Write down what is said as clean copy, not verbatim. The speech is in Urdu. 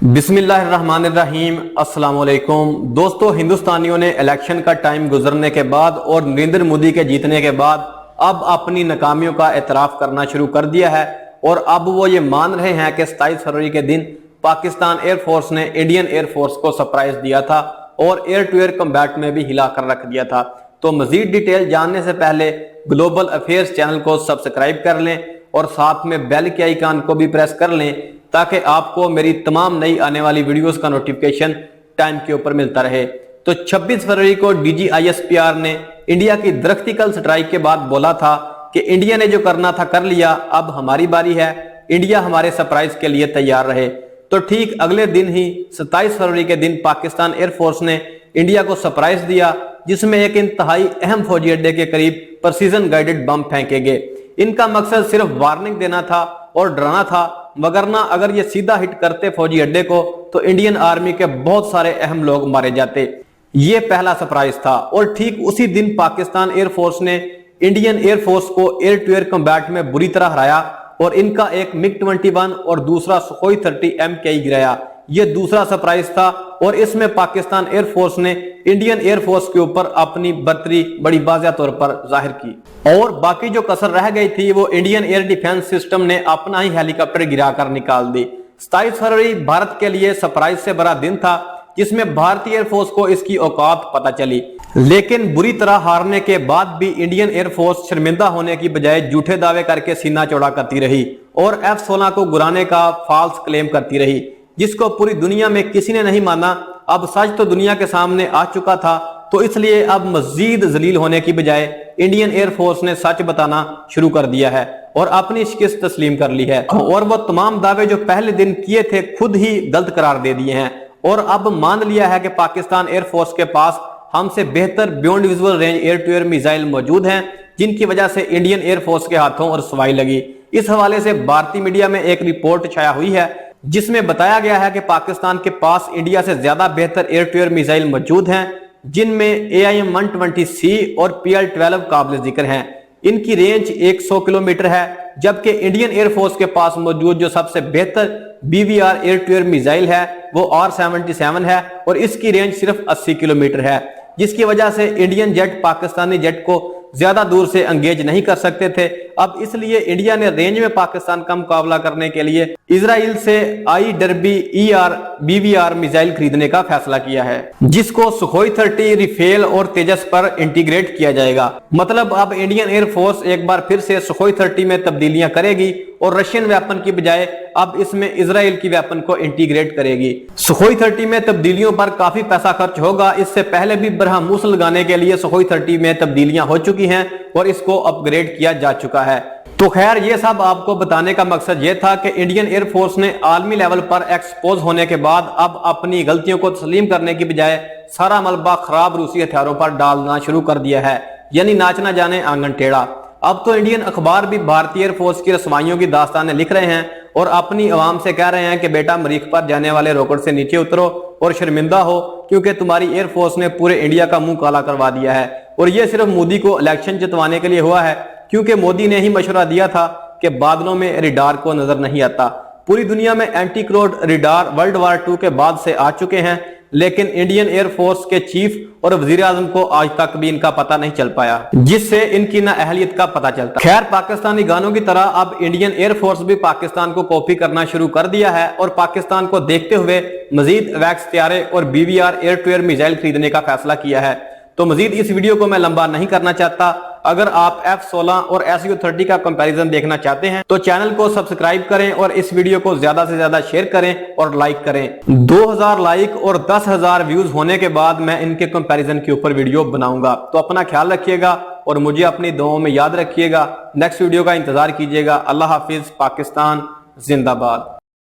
بسم اللہ الرحمن الرحیم۔ السلام علیکم دوستو، ہندوستانیوں نے الیکشن کا ٹائم گزرنے کے بعد اور نریندر مودی کے جیتنے کے بعد اب اپنی ناکامیوں کا اعتراف کرنا شروع کر دیا ہے، اور اب وہ یہ مان رہے ہیں کہ 27 فروری کے دن پاکستان ایئر فورس نے انڈین ایئر فورس کو سرپرائز دیا تھا اور ایئر ٹو ایئر کمبیٹ میں بھی ہلا کر رکھ دیا تھا۔ تو مزید ڈیٹیل جاننے سے پہلے گلوبل افیئرز چینل کو سبسکرائب کر لیں اور ساتھ میں بیل کے آئیکن کو بھی پریس کر لیں تاکہ آپ کو میری تمام نئی آنے والی ویڈیوز کا نوٹیفیکیشن ٹائم کے اوپر ملتا رہے۔ تو 26 فروری کو DGISPR نے انڈیا کی درختی کل سٹرائک کے بعد بولا تھا کہ انڈیا نے جو کرنا تھا کر لیا، اب ہماری باری ہے، انڈیا ہمارے سرپرائز کے لیے تیار رہے۔ تو ٹھیک اگلے دن ہی 27 فروری کے دن پاکستان ایئر فورس نے انڈیا کو سرپرائز دیا، جس میں ایک انتہائی اہم فوجی اڈے کے قریب پرسیزن گائیڈڈ بم پھینکے گئے۔ ان کا مقصد صرف وارننگ دینا تھا اور ڈرانا تھا، وگرنہ اگر یہ سیدھا ہٹ کرتے فوجی اڈے کو تو انڈین آرمی کے بہت سارے اہم لوگ مارے جاتے۔ یہ پہلا سرپرائز تھا، اور ٹھیک اسی دن پاکستان ایئر فورس نے انڈین ایئر فورس کو ایئر ٹو ایئر کمبیٹ میں بری طرح ہرایا، اور ان کا ایک MiG-21 اور دوسرا سخوئی 30 MKI گرایا۔ یہ دوسرا سرپرائز تھا، اور اس میں پاکستان ایئر فورس نے انڈین ایئر فورس کے اوپر اپنی برتری بڑی واضح طور پر ظاہر کی، اور باقی جو کسر رہ گئی تھی وہ انڈین ایئر ڈیفنس سسٹم نے اپنا ہی ہیلی کاپٹر گرا کر نکال دی۔ 27 فروری بھارت کے لیے سرپرائز سے بڑا دن تھا، جس میں بھارتی ایئر فورس کو اس کی اوقات پتہ چلی، لیکن بری طرح ہارنے کے بعد بھی انڈین ایئر فورس شرمندہ ہونے کی بجائے جھوٹے دعوے کر کے سینہ چوڑا کرتی رہی اور F-16 کو گرانے کا فالس کلیم کرتی رہی، جس کو پوری دنیا میں کسی نے نہیں مانا۔ اب سچ تو دنیا کے سامنے آ چکا تھا، تو اس لیے اب مزید ذلیل ہونے کی بجائے انڈین ایئر فورس نے سچ بتانا شروع کر دیا ہے اور اپنی شکست تسلیم کر لی ہے، اور وہ تمام دعوے جو پہلے دن کیے تھے خود ہی غلط قرار دے دیے ہیں، اور اب مان لیا ہے کہ پاکستان ایئر فورس کے پاس ہم سے بہتر beyond visual range air to air missile موجود ہیں، جن کی وجہ سے انڈین ایئر فورس کے ہاتھوں اور سوائی لگی۔ اس حوالے سے بھارتی میڈیا میں ایک رپورٹ چھایا ہوئی ہے، جس میں بتایا گیا ہے کہ پاکستان کے پاس انڈیا سے زیادہ بہتر ایئر ٹو ایئر میزائل موجود ہیں، جن میں AIM-120C اور PL-12 قابل ذکر ہیں۔ ان کی رینج 100 کلومیٹر ہے، جبکہ انڈین ایئر فورس کے پاس موجود جو سب سے بہتر BVR air to air missile ہے وہ R-77 ہے، اور اس کی رینج صرف 80 کلومیٹر ہے، جس کی وجہ سے انڈین جیٹ پاکستانی جیٹ کو زیادہ دور سے انگیج نہیں کر سکتے تھے۔ اب اس لیے انڈیا نے رینج میں پاکستان کا مقابلہ کرنے کے لیے اسرائیل سے IWR BVR میزائل خریدنے کا فیصلہ کیا ہے، جس کو سخوئی 30 ریفیل اور تیجس پر انٹیگریٹ کیا جائے گا۔ مطلب اب انڈین ایئر فورس ایک بار پھر سے سخوئی 30 میں تبدیلیاں کرے گی، اور رشین ویپن کی بجائے اب اس میں اسرائیل کی ویپن کو انٹیگریٹ کرے گی۔ سخوئی 30 میں تبدیلیوں پر کافی پیسہ خرچ ہوگا۔ اس سے پہلے بھی برہموس لگانے کے لیے سخوئی 30 میں تبدیلیاں ہو چکی ہیں اور اس کو اپ گریڈ کیا جا چکا ہے۔ تو خیر، یہ سب آپ کو بتانے کا مقصد یہ تھا کہ انڈین ایئر فورس نے عالمی لیول پر ایکسپوز ہونے کے بعد اب اپنی غلطیوں کو تسلیم کرنے کی بجائے سارا ملبہ خراب روسی ہتھیاروں پر ڈالنا شروع کر دیا ہے، یعنی ناچنا جانے آنگن ٹیڑھا۔ اب تو انڈین اخبار بھی بھارتی ایئر فورس کی رسوائیوں کی داستانیں لکھ رہے ہیں اور اپنی عوام سے کہہ رہے ہیں کہ بیٹا مریخ پر جانے والے راکٹ سے نیچے اترو اور شرمندہ ہو، کیونکہ تمہاری ایئر فورس نے پورے انڈیا کا منہ کالا کروا دیا ہے۔ اور یہ صرف مودی کو الیکشن جتوانے کے لیے ہوا ہے، کیونکہ مودی نے ہی مشورہ دیا تھا کہ بادلوں میں ریڈار کو نظر نہیں آتا۔ پوری دنیا میں anti crowd radar World War 2 کے بعد سے آ چکے ہیں، لیکن انڈین ایئر فورس کے چیف اور وزیر اعظم کو آج تک بھی ان کا پتہ نہیں چل پایا، جس سے ان کی نااہلیت کا پتہ چلتا۔ خیر، پاکستانی گانوں کی طرح اب انڈین ایئر فورس بھی پاکستان کو کاپی کرنا شروع کر دیا ہے، اور پاکستان کو دیکھتے ہوئے مزید ویکس طیارے اور BVR air to air missile خریدنے کا فیصلہ کیا ہے۔ تو مزید اس ویڈیو کو میں لمبا نہیں کرنا چاہتا۔ اگر آپ F-16 اور SU-30 کا کمپیریزن دیکھنا چاہتے ہیں تو چینل کو سبسکرائب کریں اور اس ویڈیو کو زیادہ سے زیادہ شیئر کریں اور لائک کریں۔ 2000 لائک اور 10,000 ویوز ہونے کے بعد میں ان کے کمپیریزن کے اوپر ویڈیو بناؤں گا۔ تو اپنا خیال رکھیے گا اور مجھے اپنی دعاؤں میں یاد رکھیے گا۔ نیکسٹ ویڈیو کا انتظار کیجیے گا۔ اللہ حافظ۔ پاکستان زندہ باد۔